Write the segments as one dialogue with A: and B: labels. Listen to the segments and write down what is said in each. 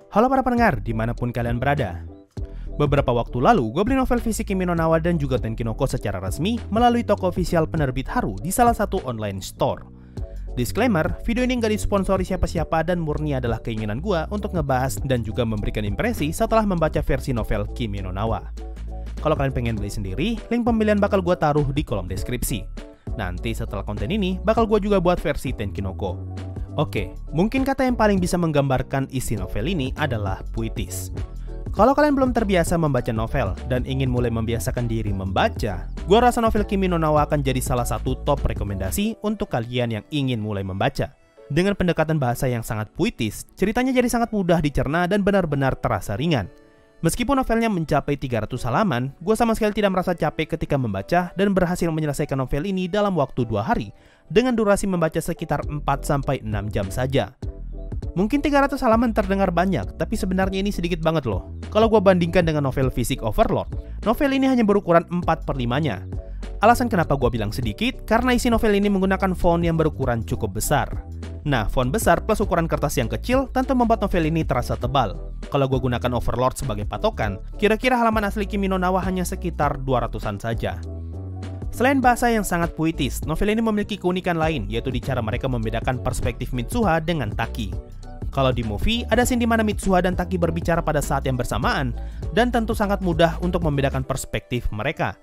A: Halo para pendengar, dimanapun kalian berada. Beberapa waktu lalu, gue beli novel fisik Kimi no Na wa dan juga Tenkinoko secara resmi melalui toko ofisial penerbit Haru di salah satu online store. Disclaimer, video ini nggak disponsori siapa-siapa dan murni adalah keinginan gue untuk ngebahas dan juga memberikan impresi setelah membaca versi novel Kimi no Na wa. Kalau kalian pengen beli sendiri, link pembelian bakal gue taruh di kolom deskripsi. Nanti setelah konten ini, bakal gue juga buat versi Tenkinoko. Oke, mungkin kata yang paling bisa menggambarkan isi novel ini adalah puitis. Kalau kalian belum terbiasa membaca novel dan ingin mulai membiasakan diri membaca, gua rasa novel Kimi no Na wa akan jadi salah satu top rekomendasi untuk kalian yang ingin mulai membaca. Dengan pendekatan bahasa yang sangat puitis, ceritanya jadi sangat mudah dicerna dan benar-benar terasa ringan. Meskipun novelnya mencapai 300 halaman, gue sama sekali tidak merasa capek ketika membaca dan berhasil menyelesaikan novel ini dalam waktu 2 hari dengan durasi membaca sekitar 4-6 jam saja. Mungkin 300 halaman terdengar banyak, tapi sebenarnya ini sedikit banget loh. Kalau gue bandingkan dengan novel fisik Overlord, novel ini hanya berukuran 4/5-nya. Alasan kenapa gue bilang sedikit, karena isi novel ini menggunakan font yang berukuran cukup besar. Nah, font besar plus ukuran kertas yang kecil tentu membuat novel ini terasa tebal. Kalau gue gunakan Overlord sebagai patokan, kira-kira halaman asli Kimi no Na wa hanya sekitar 200-an saja. Selain bahasa yang sangat puitis, novel ini memiliki keunikan lain, yaitu di cara mereka membedakan perspektif Mitsuha dengan Taki. Kalau di movie, ada scene di mana Mitsuha dan Taki berbicara pada saat yang bersamaan, dan tentu sangat mudah untuk membedakan perspektif mereka.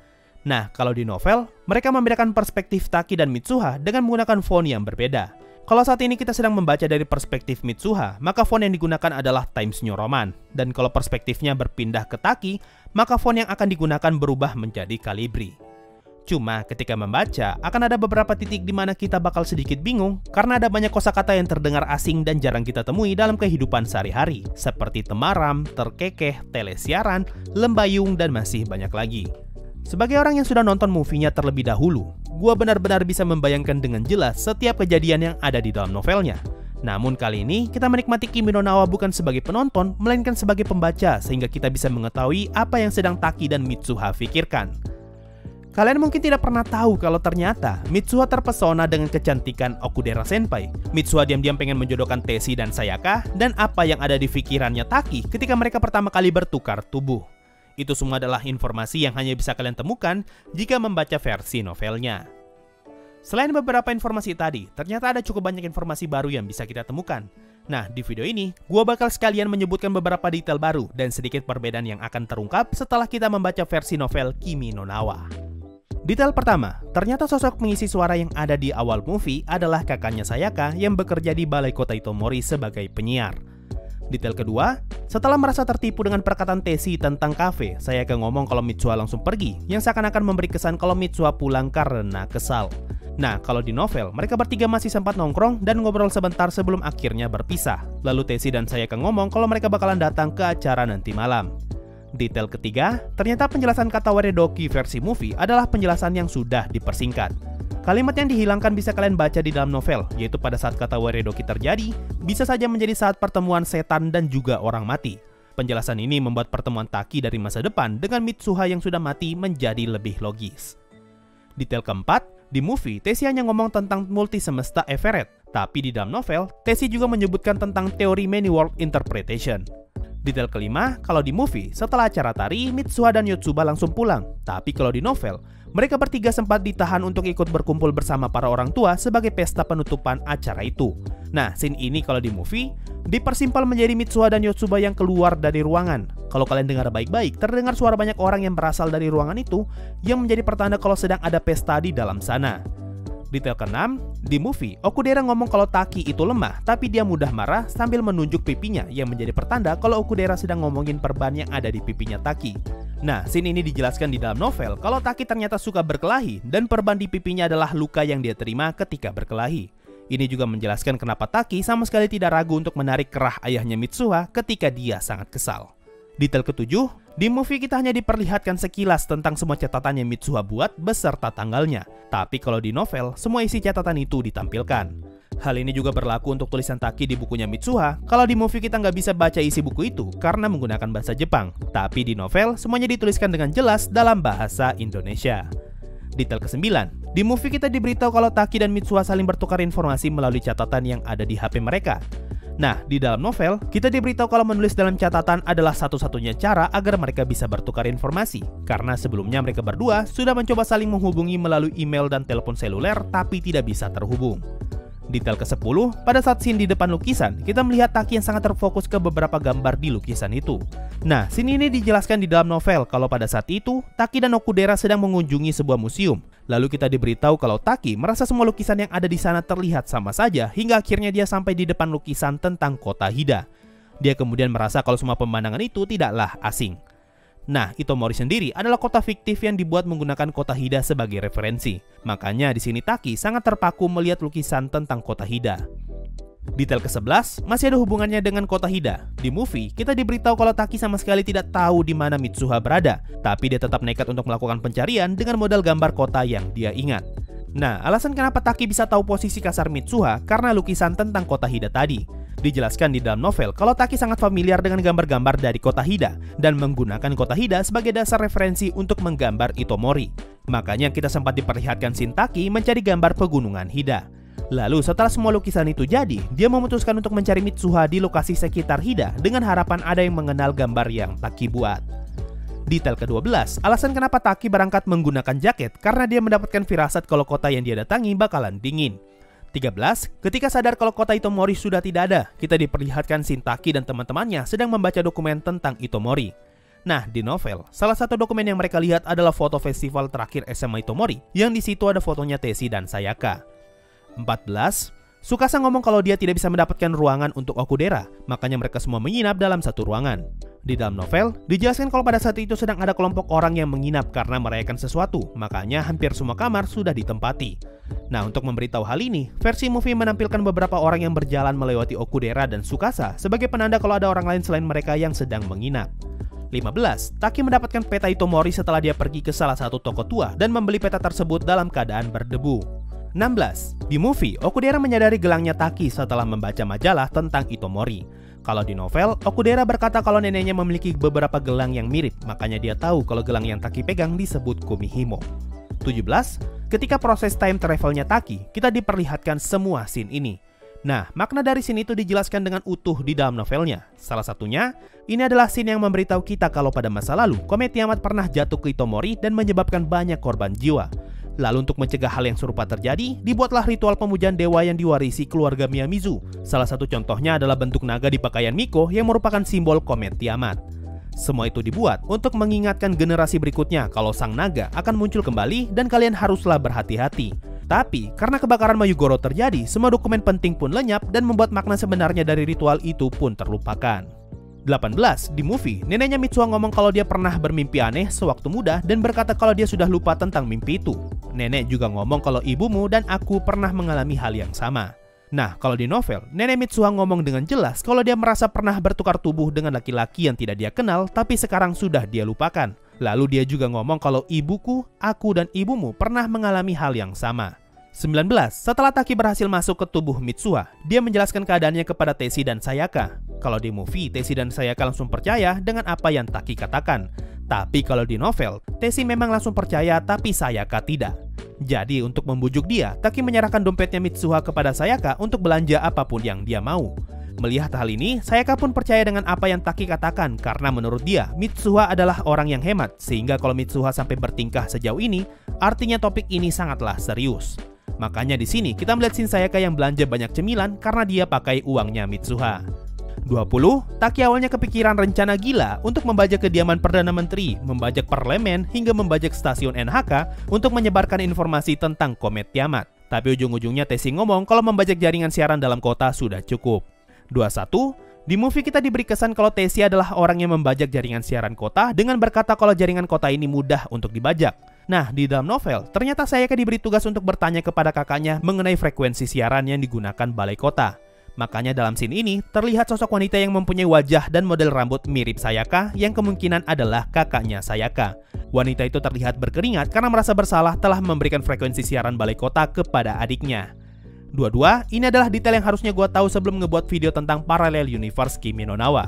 A: Nah, kalau di novel, mereka membedakan perspektif Taki dan Mitsuha dengan menggunakan font yang berbeda. Kalau saat ini kita sedang membaca dari perspektif Mitsuha, maka font yang digunakan adalah Times New Roman. Dan kalau perspektifnya berpindah ke Taki, maka font yang akan digunakan berubah menjadi Calibri. Cuma ketika membaca, akan ada beberapa titik di mana kita bakal sedikit bingung karena ada banyak kosakata yang terdengar asing dan jarang kita temui dalam kehidupan sehari-hari, seperti temaram, terkekeh, telesiaran, lembayung, dan masih banyak lagi. Sebagai orang yang sudah nonton movie-nya terlebih dahulu, gua benar-benar bisa membayangkan dengan jelas setiap kejadian yang ada di dalam novelnya. Namun kali ini, kita menikmati Kimi no Na wa bukan sebagai penonton, melainkan sebagai pembaca, sehingga kita bisa mengetahui apa yang sedang Taki dan Mitsuha pikirkan. Kalian mungkin tidak pernah tahu kalau ternyata Mitsuha terpesona dengan kecantikan Okudera Senpai. Mitsuha diam-diam pengen menjodohkan Teshi dan Sayaka, dan apa yang ada di pikirannya Taki ketika mereka pertama kali bertukar tubuh. Itu semua adalah informasi yang hanya bisa kalian temukan jika membaca versi novelnya. Selain beberapa informasi tadi, ternyata ada cukup banyak informasi baru yang bisa kita temukan. Nah, di video ini, gua bakal sekalian menyebutkan beberapa detail baru dan sedikit perbedaan yang akan terungkap setelah kita membaca versi novel Kimi no Na wa. Detail pertama, ternyata sosok pengisi suara yang ada di awal movie adalah kakaknya Sayaka yang bekerja di Balai Kota Itomori sebagai penyiar. Detail kedua, setelah merasa tertipu dengan perkataan Teshi tentang kafe, Sayaka ngomong kalau Mitsuha langsung pergi, yang seakan-akan memberi kesan kalau Mitsuha pulang karena kesal. Nah, kalau di novel, mereka bertiga masih sempat nongkrong dan ngobrol sebentar sebelum akhirnya berpisah. Lalu Teshi dan Sayaka ngomong kalau mereka bakalan datang ke acara nanti malam. Detail ketiga, ternyata penjelasan kata Waredoki versi movie adalah penjelasan yang sudah dipersingkat. Kalimat yang dihilangkan bisa kalian baca di dalam novel, yaitu pada saat kata Waredoki terjadi, bisa saja menjadi saat pertemuan setan dan juga orang mati. Penjelasan ini membuat pertemuan Taki dari masa depan dengan Mitsuha yang sudah mati menjadi lebih logis. Detail keempat, di movie, Teshi hanya ngomong tentang multi semesta Everett, tapi di dalam novel, Teshi juga menyebutkan tentang teori many world interpretation. Detail kelima, kalau di movie, setelah acara tari, Mitsuha dan Yotsuba langsung pulang. Tapi kalau di novel, mereka bertiga sempat ditahan untuk ikut berkumpul bersama para orang tua sebagai pesta penutupan acara itu. Nah, scene ini kalau di movie, dipersimpel menjadi Mitsuha dan Yotsuba yang keluar dari ruangan. Kalau kalian dengar baik-baik, terdengar suara banyak orang yang berasal dari ruangan itu, yang menjadi pertanda kalau sedang ada pesta di dalam sana. Detail keenam, di movie, Okudera ngomong kalau Taki itu lemah, tapi dia mudah marah sambil menunjuk pipinya yang menjadi pertanda kalau Okudera sedang ngomongin perban yang ada di pipinya Taki. Nah, scene ini dijelaskan di dalam novel kalau Taki ternyata suka berkelahi dan perban di pipinya adalah luka yang dia terima ketika berkelahi. Ini juga menjelaskan kenapa Taki sama sekali tidak ragu untuk menarik kerah ayahnya Mitsuha ketika dia sangat kesal. Detail ketujuh, di movie kita hanya diperlihatkan sekilas tentang semua catatan yang Mitsuha buat beserta tanggalnya. Tapi kalau di novel, semua isi catatan itu ditampilkan. Hal ini juga berlaku untuk tulisan Taki di bukunya Mitsuha. Kalau di movie kita nggak bisa baca isi buku itu karena menggunakan bahasa Jepang. Tapi di novel, semuanya dituliskan dengan jelas dalam bahasa Indonesia. Detail ke-9, di movie kita diberitahu kalau Taki dan Mitsuha saling bertukar informasi melalui catatan yang ada di HP mereka. Nah, di dalam novel, kita diberitahu kalau menulis dalam catatan adalah satu-satunya cara agar mereka bisa bertukar informasi. Karena sebelumnya mereka berdua sudah mencoba saling menghubungi melalui email dan telepon seluler, tapi tidak bisa terhubung. Detail ke-10, pada saat scene di depan lukisan, kita melihat Taki yang sangat terfokus ke beberapa gambar di lukisan itu. Nah, scene ini dijelaskan di dalam novel kalau pada saat itu, Taki dan Okudera sedang mengunjungi sebuah museum. Lalu kita diberitahu kalau Taki merasa semua lukisan yang ada di sana terlihat sama saja, hingga akhirnya dia sampai di depan lukisan tentang kota Hida. Dia kemudian merasa kalau semua pemandangan itu tidaklah asing. Nah, Itomori sendiri adalah kota fiktif yang dibuat menggunakan kota Hida sebagai referensi. Makanya di sini Taki sangat terpaku melihat lukisan tentang kota Hida. Detail ke-11 masih ada hubungannya dengan kota Hida. Di movie, kita diberitahu kalau Taki sama sekali tidak tahu di mana Mitsuha berada, tapi dia tetap nekat untuk melakukan pencarian dengan modal gambar kota yang dia ingat. Nah, alasan kenapa Taki bisa tahu posisi kasar Mitsuha karena lukisan tentang kota Hida tadi. Dijelaskan di dalam novel kalau Taki sangat familiar dengan gambar-gambar dari kota Hida dan menggunakan kota Hida sebagai dasar referensi untuk menggambar Itomori. Makanya kita sempat diperlihatkan scene Taki mencari gambar pegunungan Hida. Lalu setelah semua lukisan itu jadi, dia memutuskan untuk mencari Mitsuha di lokasi sekitar Hida dengan harapan ada yang mengenal gambar yang Taki buat. Detail ke-12, alasan kenapa Taki berangkat menggunakan jaket karena dia mendapatkan firasat kalau kota yang dia datangi bakalan dingin. 13, ketika sadar kalau kota Itomori sudah tidak ada, kita diperlihatkan scene Taki dan teman-temannya sedang membaca dokumen tentang Itomori. Nah, di novel, salah satu dokumen yang mereka lihat adalah foto festival terakhir SMA Itomori, yang di situ ada fotonya Teshi dan Sayaka. 14, Tsukasa ngomong kalau dia tidak bisa mendapatkan ruangan untuk Okudera, makanya mereka semua menginap dalam satu ruangan. Di dalam novel, dijelaskan kalau pada saat itu sedang ada kelompok orang yang menginap karena merayakan sesuatu, makanya hampir semua kamar sudah ditempati. Nah, untuk memberitahu hal ini, versi movie menampilkan beberapa orang yang berjalan melewati Okudera dan Tsukasa sebagai penanda kalau ada orang lain selain mereka yang sedang menginap. 15. Taki mendapatkan peta Itomori setelah dia pergi ke salah satu toko tua dan membeli peta tersebut dalam keadaan berdebu. 16. Di movie, Okudera menyadari gelangnya Taki setelah membaca majalah tentang Itomori. Kalau di novel, Okudera berkata kalau neneknya memiliki beberapa gelang yang mirip, makanya dia tahu kalau gelang yang Taki pegang disebut Kumihimo. 17. Ketika proses time travelnya Taki, kita diperlihatkan semua scene ini. Nah, makna dari scene itu dijelaskan dengan utuh di dalam novelnya. Salah satunya, ini adalah scene yang memberitahu kita kalau pada masa lalu, komet Tiamat pernah jatuh ke Itomori dan menyebabkan banyak korban jiwa. Lalu untuk mencegah hal yang serupa terjadi, dibuatlah ritual pemujaan dewa yang diwarisi keluarga Miyamizu. Salah satu contohnya adalah bentuk naga di pakaian Miko yang merupakan simbol komet Tiamat. Semua itu dibuat untuk mengingatkan generasi berikutnya kalau sang naga akan muncul kembali dan kalian haruslah berhati-hati. Tapi, karena kebakaran Mayugoro terjadi, semua dokumen penting pun lenyap dan membuat makna sebenarnya dari ritual itu pun terlupakan. 18. Di movie, neneknya Mitsuha ngomong kalau dia pernah bermimpi aneh sewaktu muda dan berkata kalau dia sudah lupa tentang mimpi itu. Nenek juga ngomong kalau ibumu dan aku pernah mengalami hal yang sama. Nah, kalau di novel, nenek Mitsuha ngomong dengan jelas kalau dia merasa pernah bertukar tubuh dengan laki-laki yang tidak dia kenal tapi sekarang sudah dia lupakan. Lalu dia juga ngomong kalau ibuku, aku dan ibumu pernah mengalami hal yang sama. 19. Setelah Taki berhasil masuk ke tubuh Mitsuha, dia menjelaskan keadaannya kepada Teshi dan Sayaka. Kalau di movie, Teshi dan Sayaka langsung percaya dengan apa yang Taki katakan. Tapi kalau di novel, Teshi memang langsung percaya tapi Sayaka tidak. Jadi untuk membujuk dia, Taki menyerahkan dompetnya Mitsuha kepada Sayaka untuk belanja apapun yang dia mau. Melihat hal ini, Sayaka pun percaya dengan apa yang Taki katakan karena menurut dia, Mitsuha adalah orang yang hemat. Sehingga kalau Mitsuha sampai bertingkah sejauh ini, artinya topik ini sangatlah serius. Makanya di sini kita melihat scene Sayaka yang belanja banyak cemilan karena dia pakai uangnya Mitsuha. 20. Taki awalnya kepikiran rencana gila untuk membajak kediaman Perdana Menteri, membajak parlemen, hingga membajak stasiun NHK untuk menyebarkan informasi tentang komet Tiamat. Tapi ujung-ujungnya Teshi ngomong kalau membajak jaringan siaran dalam kota sudah cukup. 21. Di movie kita diberi kesan kalau Teshi adalah orang yang membajak jaringan siaran kota dengan berkata kalau jaringan kota ini mudah untuk dibajak. Nah, di dalam novel, ternyata Sayaka diberi tugas untuk bertanya kepada kakaknya mengenai frekuensi siaran yang digunakan balai kota. Makanya dalam scene ini, terlihat sosok wanita yang mempunyai wajah dan model rambut mirip Sayaka yang kemungkinan adalah kakaknya Sayaka. Wanita itu terlihat berkeringat karena merasa bersalah telah memberikan frekuensi siaran balai kota kepada adiknya. 22. Ini adalah detail yang harusnya gue tahu sebelum ngebuat video tentang Parallel Universe Kimi no Na wa.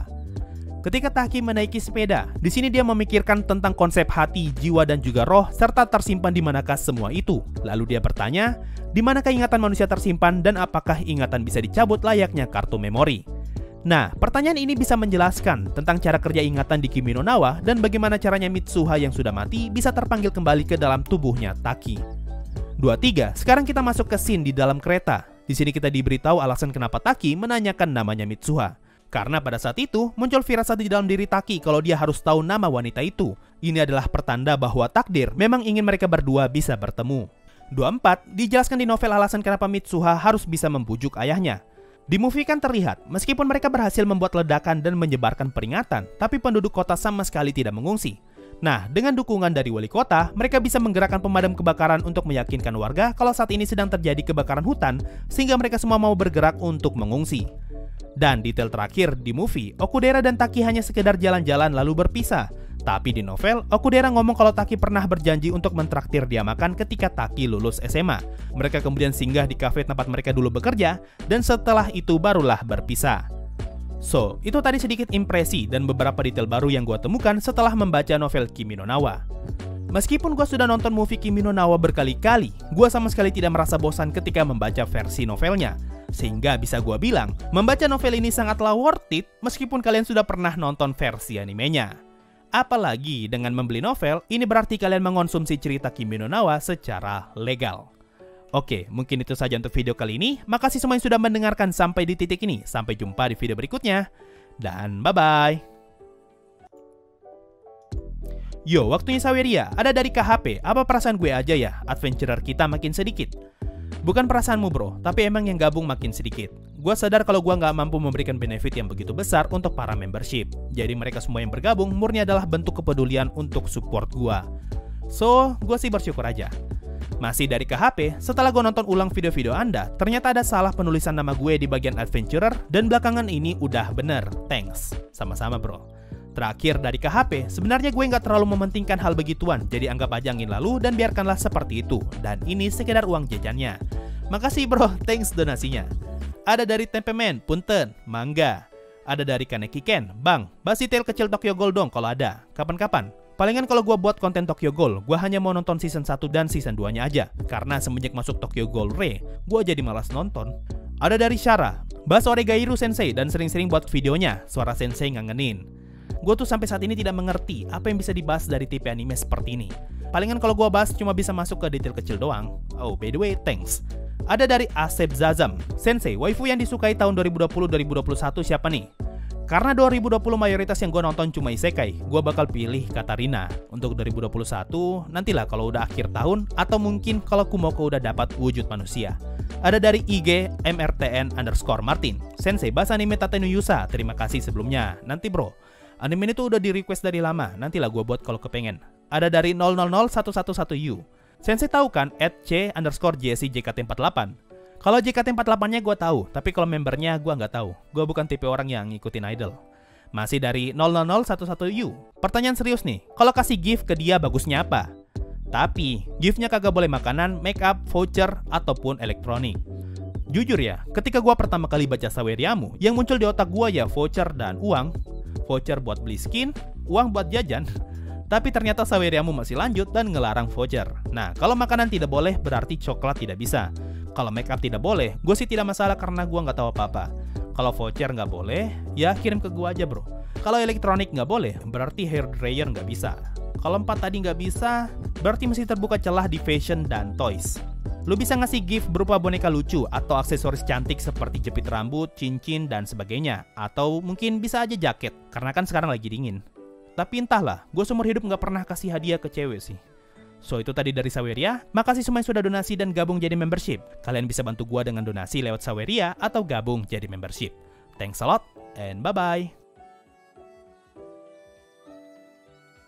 A: Ketika Taki menaiki sepeda, di sini dia memikirkan tentang konsep hati, jiwa, dan juga roh, serta tersimpan di manakah semua itu. Lalu dia bertanya, di manakah ingatan manusia tersimpan dan apakah ingatan bisa dicabut layaknya kartu memori? Nah, pertanyaan ini bisa menjelaskan tentang cara kerja ingatan di Kimi no Na wa dan bagaimana caranya Mitsuha yang sudah mati bisa terpanggil kembali ke dalam tubuhnya Taki. 23. Sekarang kita masuk ke scene di dalam kereta. Di sini kita diberitahu alasan kenapa Taki menanyakan namanya Mitsuha. Karena pada saat itu muncul firasat di dalam diri Taki kalau dia harus tahu nama wanita itu. Ini adalah pertanda bahwa takdir memang ingin mereka berdua bisa bertemu. 24. Dijelaskan di novel alasan kenapa Mitsuha harus bisa membujuk ayahnya. Di movie kan terlihat, meskipun mereka berhasil membuat ledakan dan menyebarkan peringatan, tapi penduduk kota sama sekali tidak mengungsi. Nah, dengan dukungan dari wali kota, mereka bisa menggerakkan pemadam kebakaran untuk meyakinkan warga kalau saat ini sedang terjadi kebakaran hutan, sehingga mereka semua mau bergerak untuk mengungsi. Dan detail terakhir di movie, Okudera dan Taki hanya sekedar jalan-jalan lalu berpisah. Tapi di novel, Okudera ngomong kalau Taki pernah berjanji untuk mentraktir dia makan ketika Taki lulus SMA. Mereka kemudian singgah di kafe tempat mereka dulu bekerja, dan setelah itu barulah berpisah. So, itu tadi sedikit impresi dan beberapa detail baru yang gue temukan setelah membaca novel Kimi no Na wa. Meskipun gue sudah nonton movie Kimi no Na wa berkali-kali, gue sama sekali tidak merasa bosan ketika membaca versi novelnya. Sehingga bisa gue bilang, membaca novel ini sangatlah worth it meskipun kalian sudah pernah nonton versi animenya. Apalagi dengan membeli novel, ini berarti kalian mengonsumsi cerita Kimi no Na wa secara legal. Oke, mungkin itu saja untuk video kali ini. Makasih semua yang sudah mendengarkan sampai di titik ini. Sampai jumpa di video berikutnya. Dan bye-bye. Yo, waktunya Saweria. Ada dari KHP. Apa perasaan gue aja ya? Adventurer kita makin sedikit. Bukan perasaanmu bro, tapi emang yang gabung makin sedikit. Gue sadar kalau gue nggak mampu memberikan benefit yang begitu besar untuk para membership. Jadi mereka semua yang bergabung murni adalah bentuk kepedulian untuk support gue. So, gue sih bersyukur aja. Masih dari KHP, setelah gue nonton ulang video-video Anda, ternyata ada salah penulisan nama gue di bagian Adventurer, dan belakangan ini udah bener. Thanks. Sama-sama bro. Terakhir dari KHP, sebenarnya gue nggak terlalu mementingkan hal begituan, jadi anggap aja angin lalu dan biarkanlah seperti itu. Dan ini sekedar uang jajannya. Makasih bro, thanks donasinya. Ada dari Tempemen, Punten, Mangga. Ada dari Kaneki Ken, Bang, bahas detail kecil Tokyo Ghoul dong kalau ada. Kapan-kapan? Palingan kalau gue buat konten Tokyo Ghoul, gue hanya mau nonton season 1 dan season 2-nya aja. Karena semenjak masuk Tokyo Ghoul Re, gue jadi malas nonton. Ada dari Shara, bahas Oregairu Sensei dan sering-sering buat videonya, suara Sensei ngangenin. Gue tuh sampai saat ini tidak mengerti apa yang bisa dibahas dari tipe anime seperti ini. Palingan kalau gue bahas cuma bisa masuk ke detail kecil doang. Oh, by the way, thanks. Ada dari Asep Zazam, Sensei, waifu yang disukai tahun 2020-2021 siapa nih? Karena 2020 mayoritas yang gue nonton cuma isekai, gue bakal pilih Katarina. Untuk 2021, nantilah kalau udah akhir tahun, atau mungkin kalau Kumoko udah dapat wujud manusia. Ada dari IG MRTN_Martin, Sensei, bahas anime Tate no Yusa, terima kasih sebelumnya. Nanti bro, anime ini tuh udah di request dari lama, nantilah gue buat kalau kepengen. Ada dari 000111U, Sensei tahu kan @C_JSI_JKT48. Kalau JKT48-nya gue tahu, tapi kalau membernya gue nggak tahu. Gue bukan tipe orang yang ngikutin idol. Masih dari 0011U. Pertanyaan serius nih, kalau kasih gift ke dia bagusnya apa? Tapi, giftnya kagak boleh makanan, make up, voucher, ataupun elektronik. Jujur ya, ketika gue pertama kali baca Saweriamu, yang muncul di otak gue ya voucher dan uang. Voucher buat beli skin, uang buat jajan. Tapi ternyata Saweriamu masih lanjut dan ngelarang voucher. Nah, kalau makanan tidak boleh, berarti coklat tidak bisa. Kalau make up tidak boleh, gue sih tidak masalah karena gue nggak tahu apa-apa. Kalau voucher nggak boleh, ya kirim ke gue aja bro. Kalau elektronik nggak boleh, berarti hair dryer nggak bisa. Kalau 4 tadi nggak bisa, berarti masih terbuka celah di fashion dan toys. Lu bisa ngasih gift berupa boneka lucu atau aksesoris cantik seperti jepit rambut, cincin, dan sebagainya. Atau mungkin bisa aja jaket, karena kan sekarang lagi dingin. Tapi entahlah, gue seumur hidup nggak pernah kasih hadiah ke cewek sih. So itu tadi dari Saweria, makasih semua yang sudah donasi dan gabung jadi membership. Kalian bisa bantu gua dengan donasi lewat Saweria atau gabung jadi membership. Thanks a lot and bye-bye.